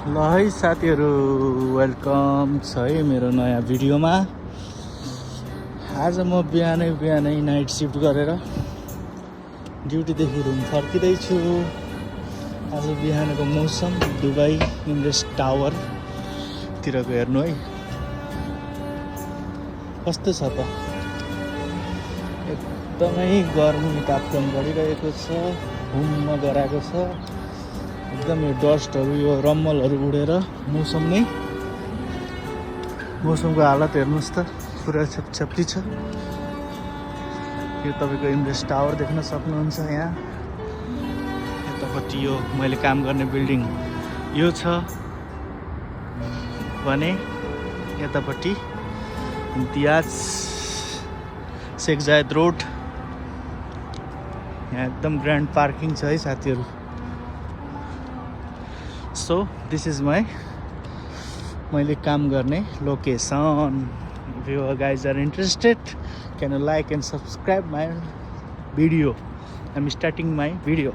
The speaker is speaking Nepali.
ल है साथीहरू, वेलकम छ है मेरो नयाँ भिडियोमा। आज म बिहानै नाइट सिफ्ट गरेर ड्युटीदेखि रुम फर्किँदैछु। आज बिहानको मौसम दुबई इमरेट्स टावरतिरको हेर्नु है, कस्तो छ त। एकदमै गर्मी तापक्रम बढिरहेको छ, हुम्म गराएको छ। एकदम यो डस्टहरू, यो रम्मलहरू उडेर मौसमको हालत हेर्नुहोस् त, पुरा छपछप्ती छ। यो तपाईँको इमरेट्स टावर देख्न सक्नुहुन्छ। यहाँ यतापट्टि यो मैले काम गर्ने बिल्डिङ यो छ भने यतापट्टि इम्तियाज शेख जायद रोड। यहाँ एकदम ग्रान्ड पार्किङ छ है साथीहरू। So this is मैले काम गर्ने location. If you guys are interested, can you like and subscribe my video? I'm starting my video.